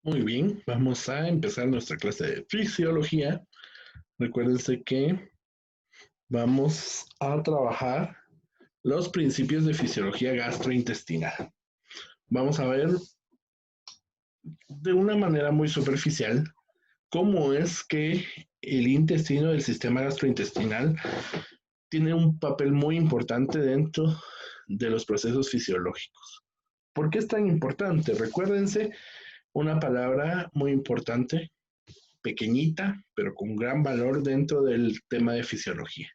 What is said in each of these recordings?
Muy bien, vamos a empezar nuestra clase de fisiología. Recuérdense que vamos a trabajar los principios de fisiología gastrointestinal. Vamos a ver de una manera muy superficial cómo es que el intestino del sistema gastrointestinal tiene un papel muy importante dentro de los procesos fisiológicos. ¿Por qué es tan importante? Recuérdense una palabra muy importante, pequeñita, pero con gran valor dentro del tema de fisiología,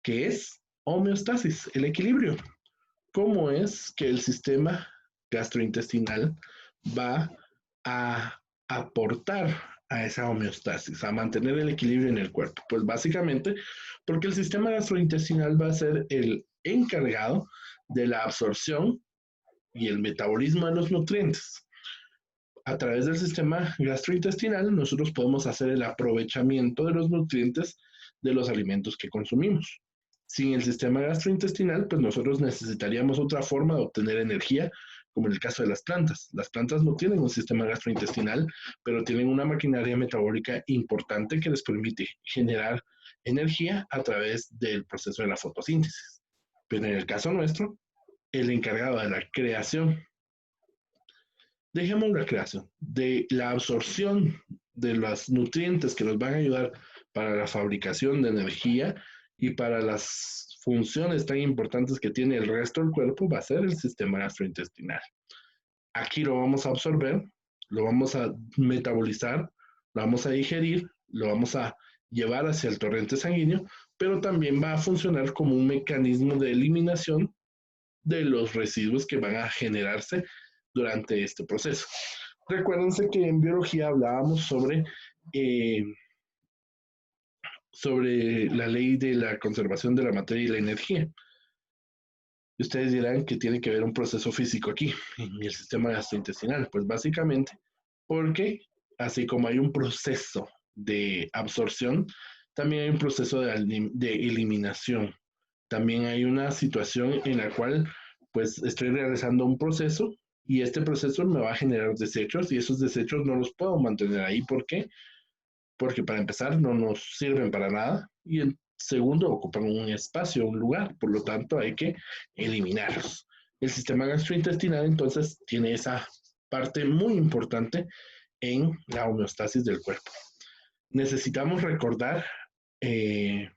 que es homeostasis, el equilibrio. ¿Cómo es que el sistema gastrointestinal va a aportar a esa homeostasis, a mantener el equilibrio en el cuerpo? Pues básicamente porque el sistema gastrointestinal va a ser el encargado de la absorción y el metabolismo de los nutrientes. A través del sistema gastrointestinal, nosotros podemos hacer el aprovechamiento de los nutrientes de los alimentos que consumimos. Sin el sistema gastrointestinal, pues nosotros necesitaríamos otra forma de obtener energía, como en el caso de las plantas. Las plantas no tienen un sistema gastrointestinal, pero tienen una maquinaria metabólica importante que les permite generar energía a través del proceso de la fotosíntesis. Pero en el caso nuestro, el encargado de la creación, dejemos la creación, de la absorción de los nutrientes que nos van a ayudar para la fabricación de energía y para las funciones tan importantes que tiene el resto del cuerpo, va a ser el sistema gastrointestinal. Aquí lo vamos a absorber, lo vamos a metabolizar, lo vamos a digerir, lo vamos a llevar hacia el torrente sanguíneo, pero también va a funcionar como un mecanismo de eliminación de los residuos que van a generarse durante este proceso. Recuérdense que en biología hablábamos eh, sobre la ley de la conservación de la materia y la energía. Y ustedes dirán que tiene que ver un proceso físico aquí, en el sistema gastrointestinal. Pues básicamente porque así como hay un proceso de absorción, también hay un proceso de eliminación. También hay una situación en la cual pues estoy realizando un proceso y este proceso me va a generar desechos y esos desechos no los puedo mantener ahí. ¿Por qué? Porque para empezar no nos sirven para nada y en segundo ocupan un espacio, un lugar, por lo tanto hay que eliminarlos. El sistema gastrointestinal entonces tiene esa parte muy importante en la homeostasis del cuerpo. Necesitamos recordar eh,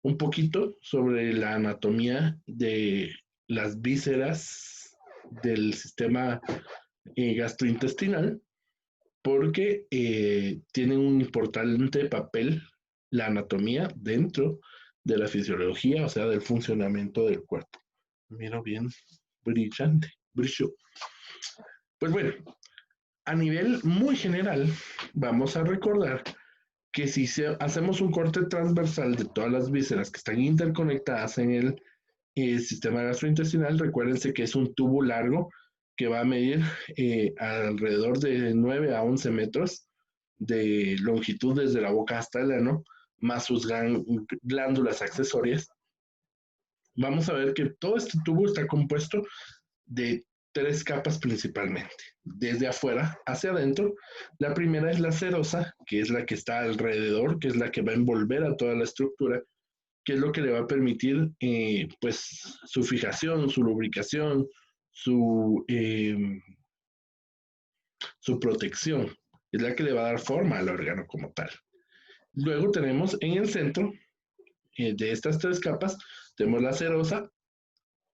un poquito sobre la anatomía de las vísceras del sistema gastrointestinal porque tienen un importante papel la anatomía dentro de la fisiología, o sea, del funcionamiento del cuerpo. Miro bien, brillante, brillo. Pues bueno, a nivel muy general, vamos a recordar que si hacemos un corte transversal de todas las vísceras que están interconectadas en el sistema gastrointestinal, recuérdense que es un tubo largo que va a medir alrededor de 9 a 11 metros de longitud desde la boca hasta el ano, más sus glándulas accesorias. Vamos a ver que todo este tubo está compuesto de tres capas principalmente. Desde afuera hacia adentro, la primera es la serosa, que es la que está alrededor, que es la que va a envolver a toda la estructura, que es lo que le va a permitir pues su fijación, su lubricación, su protección. Es la que le va a dar forma al órgano como tal. Luego tenemos en el centro de estas tres capas, tenemos la serosa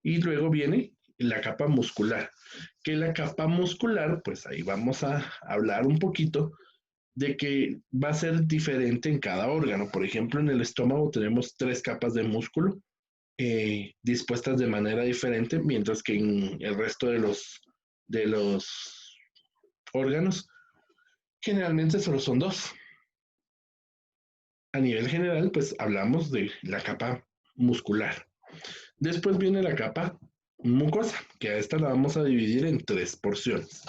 y luego viene la capa muscular. Que la capa muscular, pues ahí vamos a hablar un poquito de que va a ser diferente en cada órgano. Por ejemplo, en el estómago tenemos tres capas de músculo dispuestas de manera diferente, mientras que en el resto de los órganos generalmente solo son dos. A nivel general, pues hablamos de la capa muscular. Después viene la capa mucosa, que a esta la vamos a dividir en tres porciones.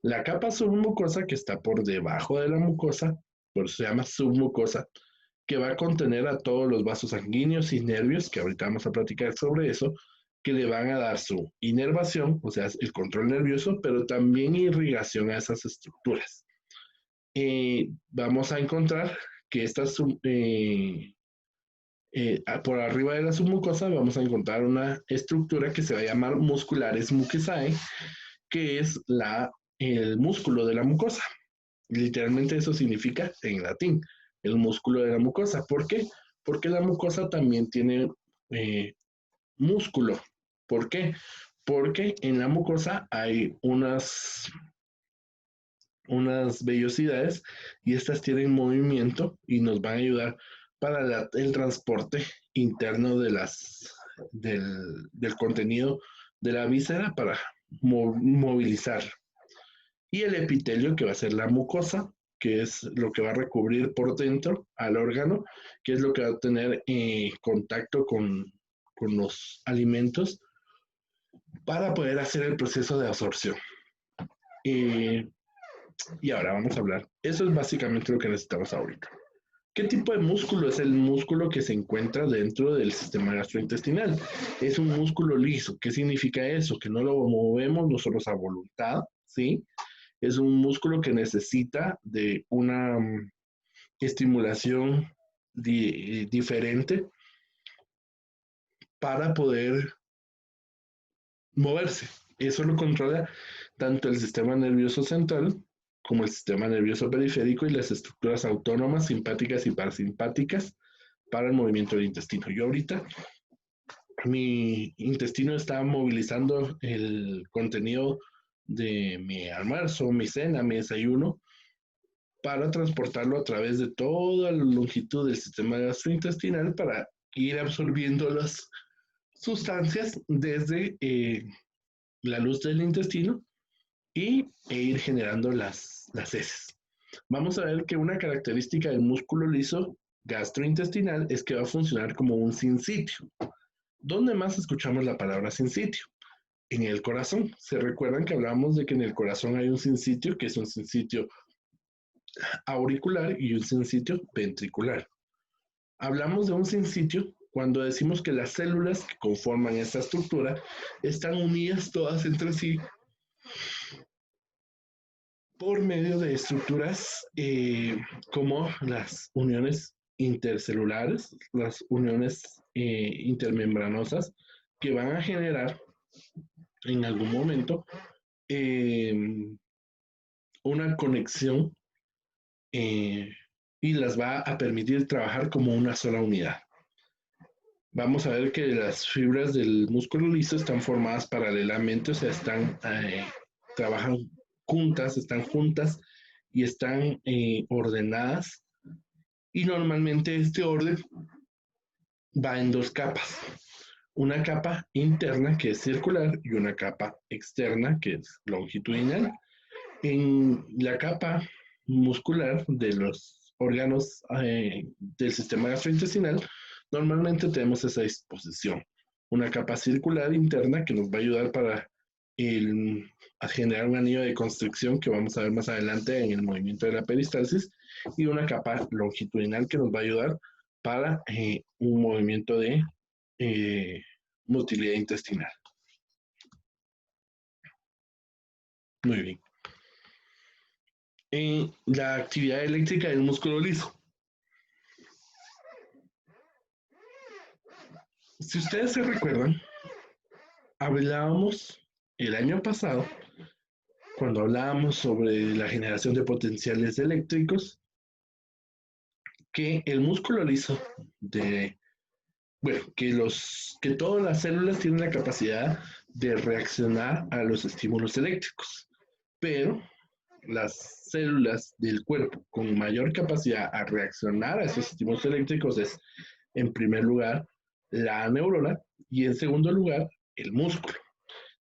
La capa submucosa, que está por debajo de la mucosa, por eso se llama submucosa, que va a contener a todos los vasos sanguíneos y nervios, que ahorita vamos a platicar sobre eso, que le van a dar su inervación, o sea, el control nervioso, pero también irrigación a esas estructuras. Vamos a encontrar que estas, por arriba de la submucosa, vamos a encontrar una estructura que se va a llamar musculares mucosae, que es el músculo de la mucosa. Literalmente eso significa en latín, el músculo de la mucosa. ¿Por qué? Porque la mucosa también tiene músculo. ¿Por qué? Porque en la mucosa hay unas vellosidades y estas tienen movimiento y nos van a ayudar para el transporte interno del contenido de la víscera para movilizar. Y el epitelio, que va a ser la mucosa, que es lo que va a recubrir por dentro al órgano, que es lo que va a tener contacto con los alimentos para poder hacer el proceso de absorción. Y ahora vamos a hablar. Eso es básicamente lo que necesitamos ahorita. ¿Qué tipo de músculo es el músculo que se encuentra dentro del sistema gastrointestinal? Es un músculo liso. ¿Qué significa eso? Que no lo movemos nosotros a voluntad, ¿sí? Es un músculo que necesita de una estimulación diferente para poder moverse. Eso lo controla tanto el sistema nervioso central como el sistema nervioso periférico y las estructuras autónomas, simpáticas y parasimpáticas para el movimiento del intestino. Yo ahorita, mi intestino está movilizando el contenido de mi almuerzo, mi cena, mi desayuno, para transportarlo a través de toda la longitud del sistema gastrointestinal para ir absorbiendo las sustancias desde la luz del intestino e ir generando las heces. Vamos a ver que una característica del músculo liso gastrointestinal es que va a funcionar como un sinsitio. ¿Dónde más escuchamos la palabra sinsitio? En el corazón. ¿Se recuerdan que hablábamos de que en el corazón hay un sinsitio, que es un sinsitio auricular y un sinsitio ventricular? Hablamos de un sinsitio cuando decimos que las células que conforman esta estructura están unidas todas entre sí por medio de estructuras como las uniones intercelulares, las uniones intermembranosas, que van a generar en algún momento una conexión y las va a permitir trabajar como una sola unidad. Vamos a ver que las fibras del músculo liso están formadas paralelamente, o sea, trabajan juntas, están juntas y están ordenadas. Y normalmente este orden va en dos capas. Una capa interna que es circular y una capa externa que es longitudinal. En la capa muscular de los órganos del sistema gastrointestinal, normalmente tenemos esa disposición. Una capa circular interna que nos va a ayudar a generar un anillo de constricción que vamos a ver más adelante en el movimiento de la peristalsis, y una capa longitudinal que nos va a ayudar para un movimiento de motilidad intestinal. Muy bien. La actividad eléctrica del músculo liso. Si ustedes se recuerdan, hablábamos el año pasado, cuando hablábamos sobre la generación de potenciales eléctricos, que el músculo liso que todas las células tienen la capacidad de reaccionar a los estímulos eléctricos, pero las células del cuerpo con mayor capacidad a reaccionar a esos estímulos eléctricos es, en primer lugar, la neurona y en segundo lugar, el músculo.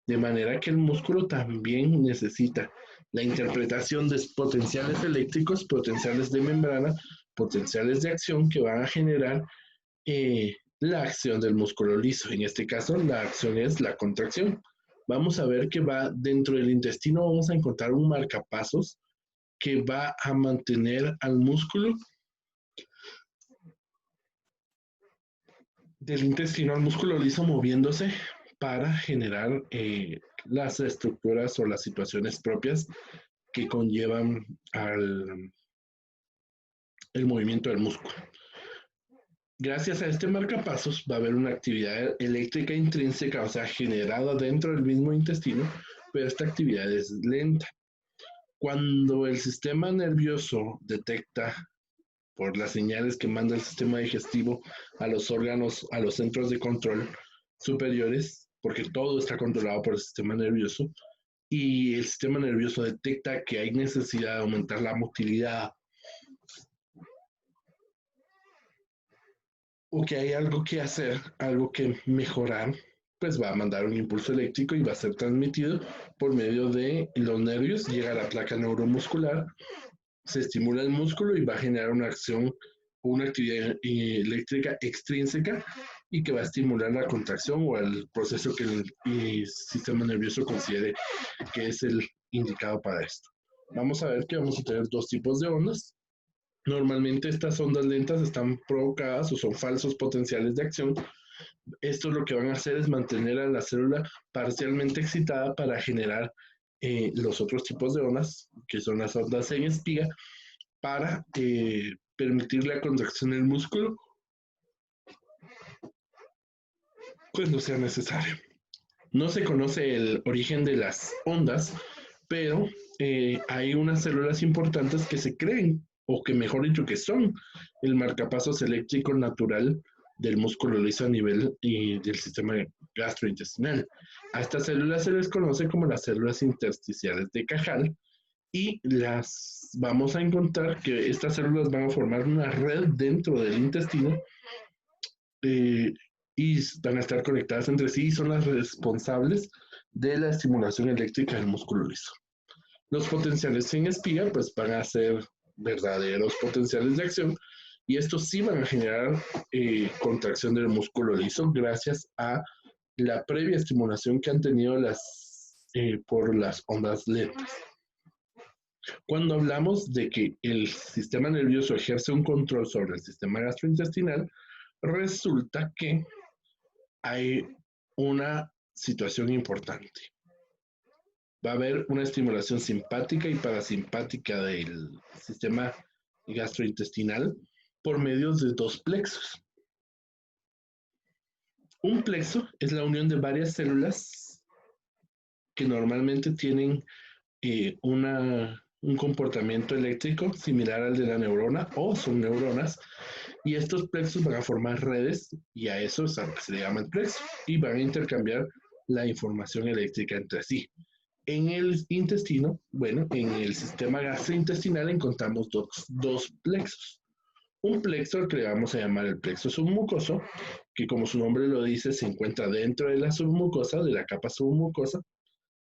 De manera que el músculo también necesita la interpretación de potenciales eléctricos, potenciales de membrana, potenciales de acción que van a generar la acción del músculo liso. En este caso, la acción es la contracción. Vamos a ver que va dentro del intestino, vamos a encontrar un marcapasos que va a mantener al músculo del intestino, al músculo liso moviéndose para generar las estructuras o las situaciones propias que conllevan el movimiento del músculo. Gracias a este marcapasos va a haber una actividad eléctrica intrínseca, o sea, generada dentro del mismo intestino, pero esta actividad es lenta. Cuando el sistema nervioso detecta por las señales que manda el sistema digestivo a los órganos, a los centros de control superiores, porque todo está controlado por el sistema nervioso, y el sistema nervioso detecta que hay necesidad de aumentar la motilidad o que hay algo que hacer, algo que mejorar, pues va a mandar un impulso eléctrico y va a ser transmitido por medio de los nervios, llega a la placa neuromuscular, se estimula el músculo y va a generar una acción o una actividad eléctrica extrínseca y que va a estimular la contracción o el proceso que el sistema nervioso considere que es el indicado para esto. Vamos a ver que vamos a tener dos tipos de ondas. Normalmente estas ondas lentas están provocadas o son falsos potenciales de acción. Esto lo que van a hacer es mantener a la célula parcialmente excitada para generar los otros tipos de ondas, que son las ondas en espiga, para permitir la contracción del músculo cuando sea necesario. No se conoce el origen de las ondas, pero hay unas células importantes que se creen, o que mejor dicho, que son el marcapasos eléctrico natural del músculo liso a nivel del sistema gastrointestinal. A estas células se les conoce como las células intersticiales de Cajal y las vamos a encontrar que estas células van a formar una red dentro del intestino eh, y van a estar conectadas entre sí y son las responsables de la estimulación eléctrica del músculo liso. Los potenciales en espiga pues van a ser verdaderos potenciales de acción y estos sí van a generar contracción del músculo liso gracias a la previa estimulación que han tenido por las ondas lentas. Cuando hablamos de que el sistema nervioso ejerce un control sobre el sistema gastrointestinal, resulta que hay una situación importante. Va a haber una estimulación simpática y parasimpática del sistema gastrointestinal por medio de dos plexos. Un plexo es la unión de varias células que normalmente tienen un comportamiento eléctrico similar al de la neurona o son neuronas y estos plexos van a formar redes y a eso es a lo que se le llama el plexo y van a intercambiar la información eléctrica entre sí. En el intestino, bueno, en el sistema gastrointestinal encontramos dos plexos. Un plexo al que le vamos a llamar el plexo submucoso, que como su nombre lo dice, se encuentra dentro de la submucosa, de la capa submucosa,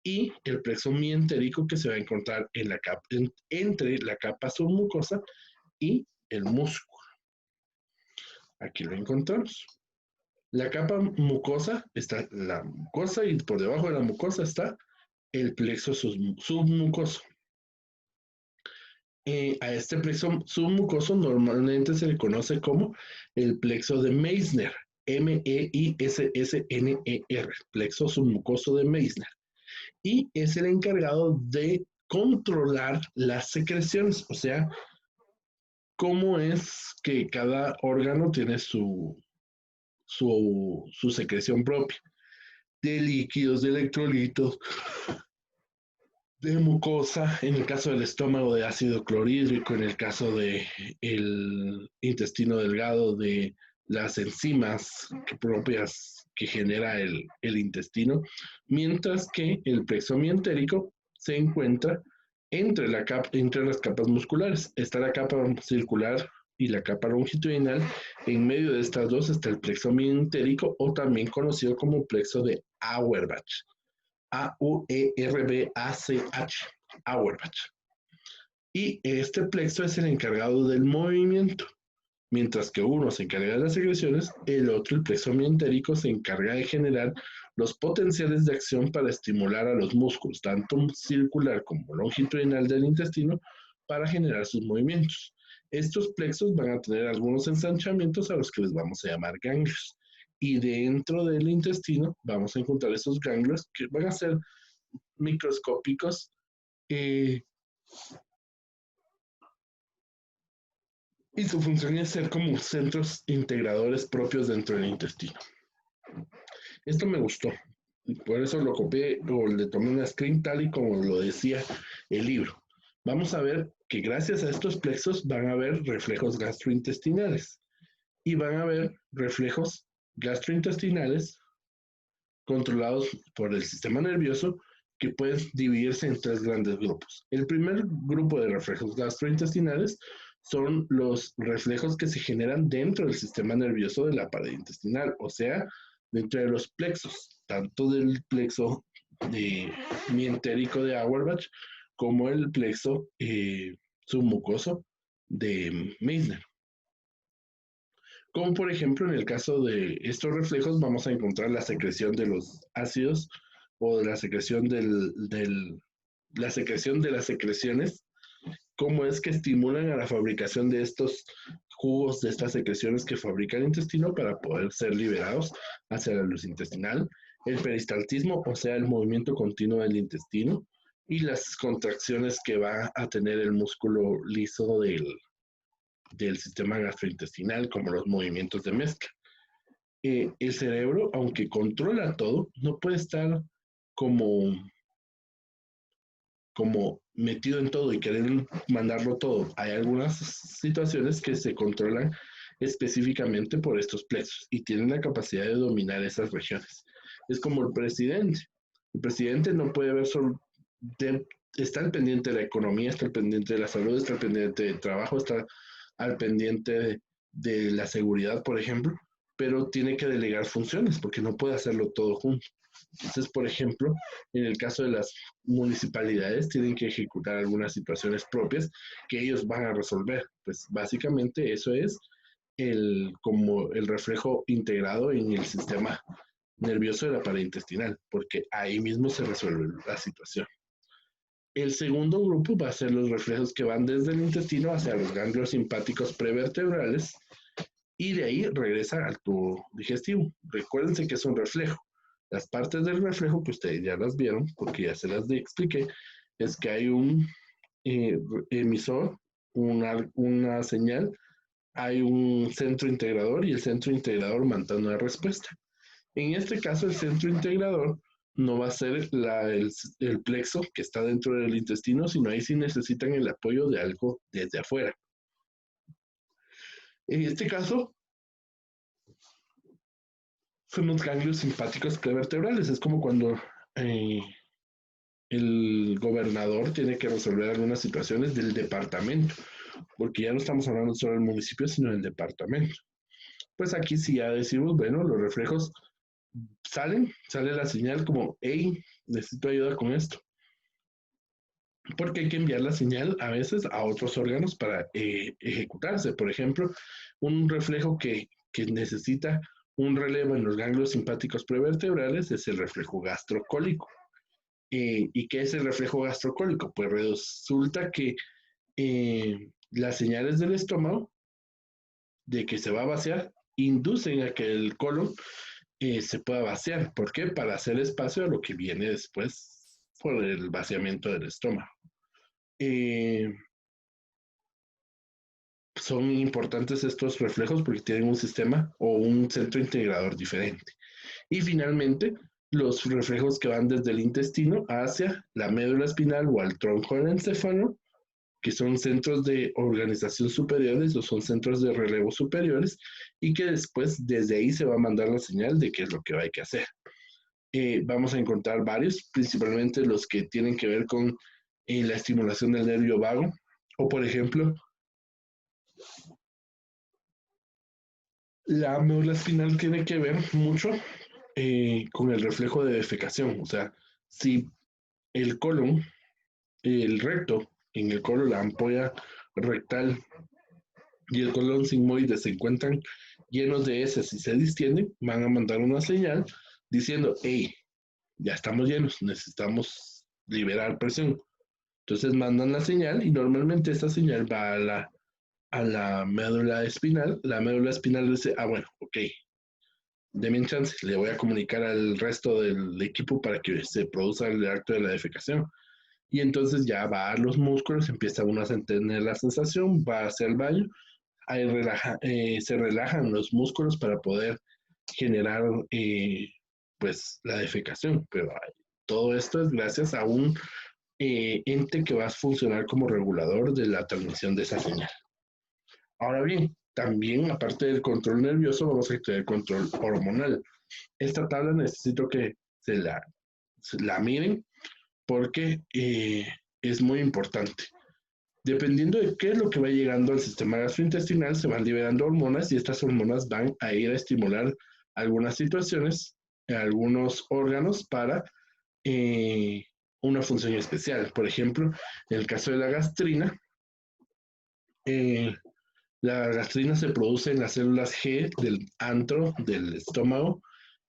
y el plexo mientérico que se va a encontrar en la capa, entre la capa submucosa y el músculo. Aquí lo encontramos. La capa mucosa está la mucosa y por debajo de la mucosa está el plexo submucoso. A este plexo submucoso normalmente se le conoce como el plexo de Meissner, Meissner, plexo submucoso de Meissner. Y es el encargado de controlar las secreciones, o sea, cómo es que cada órgano tiene su secreción propia de líquidos, de electrolitos, de mucosa, en el caso del estómago de ácido clorhídrico, en el caso del intestino delgado de las enzimas propias que genera el intestino, mientras que el plexo mientérico se encuentra entre las capas musculares. Está la capa circular y la capa longitudinal. En medio de estas dos está el plexo mientérico o también conocido como plexo de Auerbach. Auerbach, Auerbach. Y este plexo es el encargado del movimiento. Mientras que uno se encarga de las secreciones, el otro, el plexo mientérico, se encarga de generar los potenciales de acción para estimular a los músculos, tanto circular como longitudinal del intestino, para generar sus movimientos. Estos plexos van a tener algunos ensanchamientos a los que les vamos a llamar ganglios. Y dentro del intestino vamos a encontrar esos ganglios que van a ser microscópicos eh, y su función es ser como centros integradores propios dentro del intestino. Esto me gustó, y por eso lo copié o le tomé una screen tal y como lo decía el libro. Vamos a ver que gracias a estos plexos van a haber reflejos gastrointestinales y van a haber reflejos gastrointestinales controlados por el sistema nervioso que pueden dividirse en tres grandes grupos. El primer grupo de reflejos gastrointestinales son los reflejos que se generan dentro del sistema nervioso de la pared intestinal, o sea, dentro de los plexos, tanto del plexo de mientérico de Auerbach como el plexo submucoso de Meissner. Como por ejemplo en el caso de estos reflejos vamos a encontrar la secreción de los ácidos o la secreción la secreción de las secreciones, cómo es que estimulan a la fabricación de estos jugos, de estas secreciones que fabrica el intestino para poder ser liberados hacia la luz intestinal, el peristaltismo, o sea, el movimiento continuo del intestino, y las contracciones que va a tener el músculo liso del sistema gastrointestinal, como los movimientos de mezcla. El cerebro, aunque controla todo, no puede estar como, como metido en todo y querer mandarlo todo. Hay algunas situaciones que se controlan específicamente por estos plexos y tienen la capacidad de dominar esas regiones. Es como el presidente. El presidente no puede ver solo, está al pendiente de la economía, está al pendiente de la salud, está al pendiente del trabajo, está al pendiente de la seguridad, por ejemplo, pero tiene que delegar funciones porque no puede hacerlo todo junto. Entonces, por ejemplo, en el caso de las municipalidades, tienen que ejecutar algunas situaciones propias que ellos van a resolver. Pues básicamente eso es como el reflejo integrado en el sistema nervioso de la pared intestinal, porque ahí mismo se resuelve la situación. El segundo grupo va a ser los reflejos que van desde el intestino hacia los ganglios simpáticos prevertebrales y de ahí regresa al tubo digestivo. Recuérdense que es un reflejo. Las partes del reflejo que ustedes ya las vieron, porque ya se las expliqué, es que hay un emisor, una señal, hay un centro integrador y el centro integrador manda una respuesta. En este caso, el centro integrador no va a ser el plexo que está dentro del intestino, sino ahí sí necesitan el apoyo de algo desde afuera. En este caso, son los ganglios simpáticos prevertebrales. Es como cuando el gobernador tiene que resolver algunas situaciones del departamento, porque ya no estamos hablando solo del municipio, sino del departamento. Pues aquí sí ya decimos, bueno, los reflejos sale la señal como, hey, necesito ayuda con esto. Porque hay que enviar la señal a veces a otros órganos para ejecutarse. Por ejemplo, un reflejo que necesita un relevo en los ganglios simpáticos prevertebrales es el reflejo gastrocólico. ¿Y qué es el reflejo gastrocólico? Pues resulta que las señales del estómago de que se va a vaciar inducen a que el colon se pueda vaciar. ¿Por qué? Para hacer espacio a lo que viene después por el vaciamiento del estómago. Son importantes estos reflejos porque tienen un sistema o un centro integrador diferente. Y finalmente, los reflejos que van desde el intestino hacia la médula espinal o al tronco del encéfalo, que son centros de organización superiores o son centros de relevo superiores, y que después desde ahí se va a mandar la señal de qué es lo que hay que hacer. Vamos a encontrar varios, principalmente los que tienen que ver con la estimulación del nervio vago, o por ejemplo, la médula espinal tiene que ver mucho con el reflejo de defecación. O sea, si el colon, el recto, en el colon, la ampolla rectal y el colon sigmoide se encuentran llenos de heces y se distienden, van a mandar una señal diciendo, hey, ya estamos llenos, necesitamos liberar presión. Entonces mandan la señal y normalmente esta señal va a la médula espinal. La médula espinal dice, ah, bueno, ok, Deme chance, le voy a comunicar al resto del equipo para que se produzca el acto de la defecación. Y entonces ya va a los músculos, empieza uno a tener la sensación, va hacia el baño, ahí se relajan los músculos para poder generar pues la defecación. Pero todo esto es gracias a un ente que va a funcionar como regulador de la transmisión de esa señal. Ahora bien, también aparte del control nervioso, vamos a tener control hormonal. Esta tabla necesito que se la miren porque es muy importante. Dependiendo de qué es lo que va llegando al sistema gastrointestinal, se van liberando hormonas y estas hormonas van a ir a estimular algunas situaciones, algunos órganos para eh, una función especial. Por ejemplo, en el caso de eh, la gastrina se produce en las células G del antro del estómago,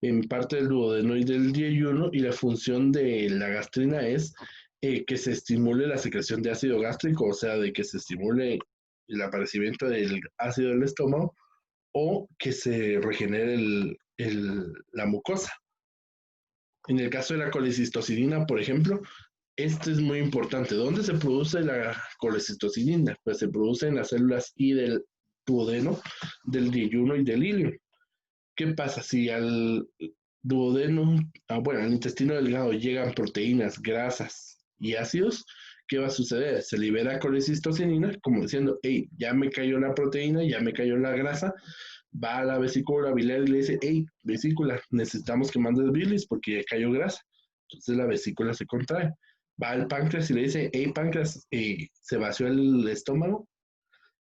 en parte del duodeno y del yeyuno, y la función de la gastrina es que se estimule la secreción de ácido gástrico, o sea, de que se estimule el aparecimiento del ácido del estómago o que se regenere la mucosa. En el caso de la colecistocinina, por ejemplo, esto es muy importante. ¿Dónde se produce la colecistocinina? Pues se produce en las células I del duodeno, del yeyuno y del ilio. ¿Qué pasa si al duodeno, bueno, al intestino delgado llegan proteínas, grasas y ácidos? ¿Qué va a suceder? Se libera colecistocinina, como diciendo, hey, ya me cayó la proteína, ya me cayó la grasa, va a la vesícula biliar y le dice, hey, vesícula, necesitamos que mandes bilis porque ya cayó grasa. Entonces la vesícula se contrae. Va al páncreas y le dice, hey, páncreas, se vació el estómago,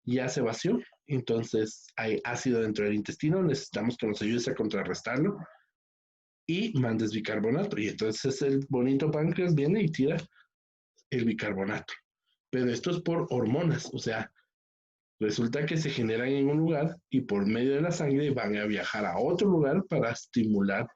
ya se vació, entonces hay ácido dentro del intestino, necesitamos que nos ayudes a contrarrestarlo y mandes bicarbonato. Y entonces el bonito páncreas viene y tira el bicarbonato. Pero esto es por hormonas, o sea, resulta que se generan en un lugar y por medio de la sangre van a viajar a otro lugar para estimular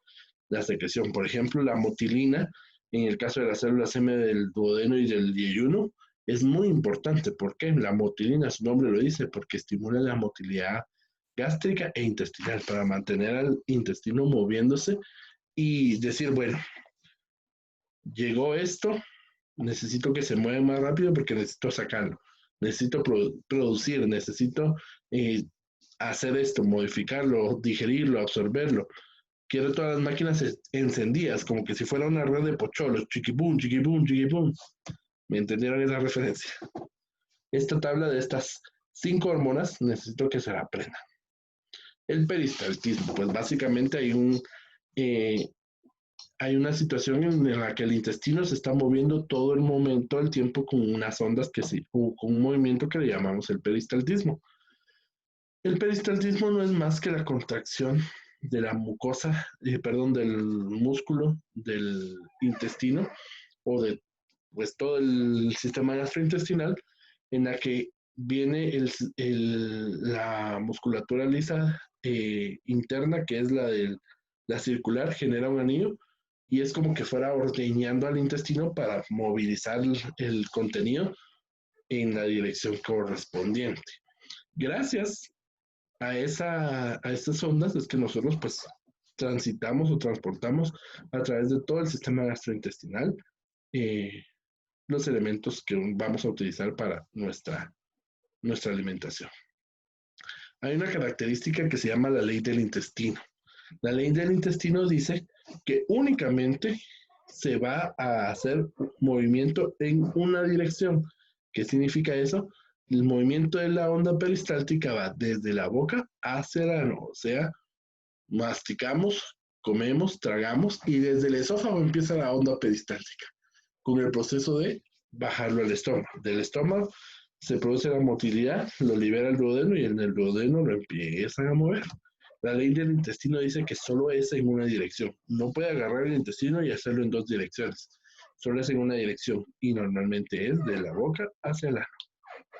la secreción. Por ejemplo, la motilina, en el caso de las células M del duodeno y del yeyuno, es muy importante. ¿Por qué? La motilina, su nombre lo dice, porque estimula la motilidad gástrica e intestinal para mantener al intestino moviéndose y decir, bueno, llegó esto, necesito que se mueva más rápido porque necesito sacarlo, necesito producir, necesito eh, hacer esto, modificarlo, digerirlo, absorberlo. Quiero todas las máquinas encendidas, como que si fuera una red de pocholos, chiquipum, chiquipum, chiquipum. ¿Me entendieron esa referencia? Esta tabla de estas 5 hormonas necesito que se la aprendan. El peristaltismo, pues básicamente eh, hay una situación en la que el intestino se está moviendo todo el momento, el tiempo, con unas ondas o con un movimiento que le llamamos el peristaltismo. El peristaltismo no es más que la contracción de la mucosa, perdón, del músculo del intestino o de pues todo el sistema gastrointestinal en la que viene la musculatura lisa interna, que es la circular, genera un anillo y es como que fuera ordeñando al intestino para movilizar el contenido en la dirección correspondiente. Gracias a estas ondas es que nosotros pues transitamos o transportamos a través de todo el sistema gastrointestinal eh, los elementos que vamos a utilizar para nuestra alimentación. Hay una característica que se llama la ley del intestino. La ley del intestino dice que únicamente se va a hacer movimiento en una dirección. ¿Qué significa eso? El movimiento de la onda peristáltica va desde la boca hacia el ano, o sea, masticamos, comemos, tragamos y desde el esófago empieza la onda peristáltica con el proceso de bajarlo al estómago. Del estómago se produce la motilidad, lo libera el duodeno y en el duodeno lo empiezan a mover. La ley del intestino dice que solo es en una dirección. No puede agarrar el intestino y hacerlo en 2 direcciones. Solo es en una dirección y normalmente es de la boca hacia el ano.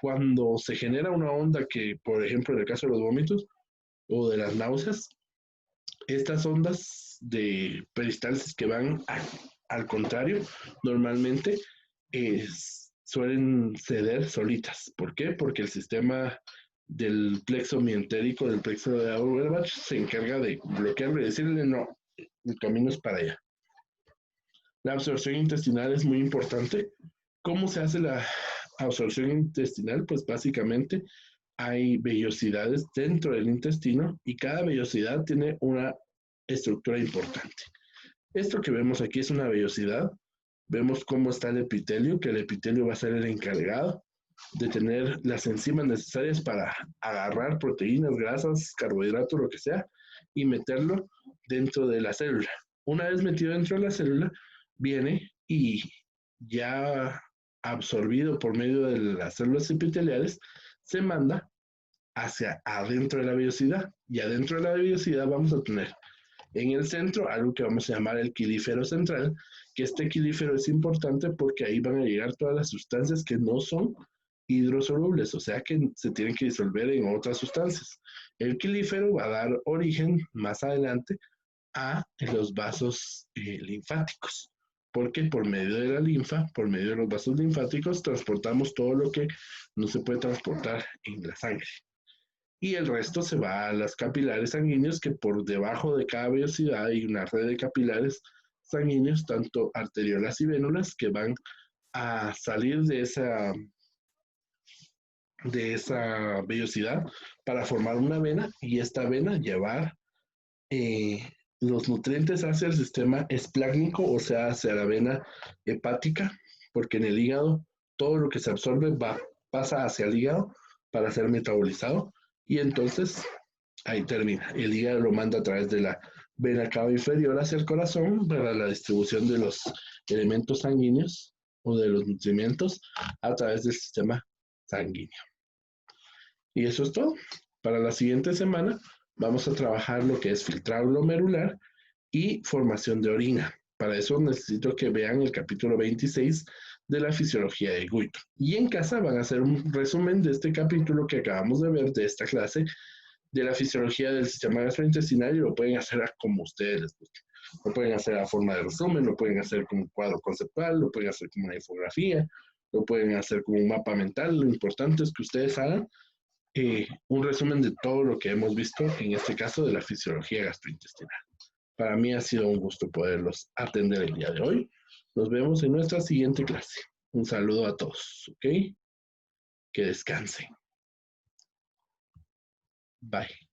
Cuando se genera una onda que, por ejemplo, en el caso de los vómitos o de las náuseas, estas ondas de peristalsis que van al contrario, normalmente suelen ceder solitas. ¿Por qué? Porque el sistema del plexo mientérico, del plexo de Auerbach, se encarga de bloquearlo y decirle no, el camino es para allá. La absorción intestinal es muy importante. ¿Cómo se hace la absorción intestinal? Pues básicamente hay vellosidades dentro del intestino y cada vellosidad tiene una estructura importante. Esto que vemos aquí es una vellosidad. Vemos cómo está el epitelio, que el epitelio va a ser el encargado de tener las enzimas necesarias para agarrar proteínas, grasas, carbohidratos, lo que sea, y meterlo dentro de la célula. Una vez metido dentro de la célula, viene y ya absorbido por medio de las células epiteliales, se manda hacia adentro de la vellosidad. Y adentro de la vellosidad vamos a tener en el centro algo que vamos a llamar el quilífero central, que este quilífero es importante porque ahí van a llegar todas las sustancias que no son hidrosolubles, o sea que se tienen que disolver en otras sustancias. El quilífero va a dar origen más adelante a los vasos linfáticos, porque por medio de la linfa, por medio de los vasos linfáticos, transportamos todo lo que no se puede transportar en la sangre. Y el resto se va a las capilares sanguíneos, que por debajo de cada vellosidad hay una red de capilares sanguíneos, tanto arteriolas y vénulas, que van a salir de esa vellosidad para formar una vena y esta vena llevar eh, los nutrientes hacia el sistema esplácnico, o sea, hacia la vena hepática, porque en el hígado todo lo que se absorbe pasa hacia el hígado para ser metabolizado y entonces ahí termina. El hígado lo manda a través de la vena cava inferior hacia el corazón para la distribución de los elementos sanguíneos o de los nutrimentos a través del sistema sanguíneo. Y eso es todo. Para la siguiente semana vamos a trabajar lo que es filtrado glomerular y formación de orina. Para eso necesito que vean el capítulo 26 de la fisiología de Guito. Y en casa van a hacer un resumen de este capítulo que acabamos de ver de esta clase de la fisiología del sistema gastrointestinal y lo pueden hacer como ustedes les guste. Lo pueden hacer a forma de resumen, lo pueden hacer como un cuadro conceptual, lo pueden hacer como una infografía, lo pueden hacer como un mapa mental. Lo importante es que ustedes hagan un resumen de todo lo que hemos visto, en este caso de la fisiología gastrointestinal. Para mí ha sido un gusto poderlos atender el día de hoy. Nos vemos en nuestra siguiente clase. Un saludo a todos, ¿ok? Que descansen. Bye.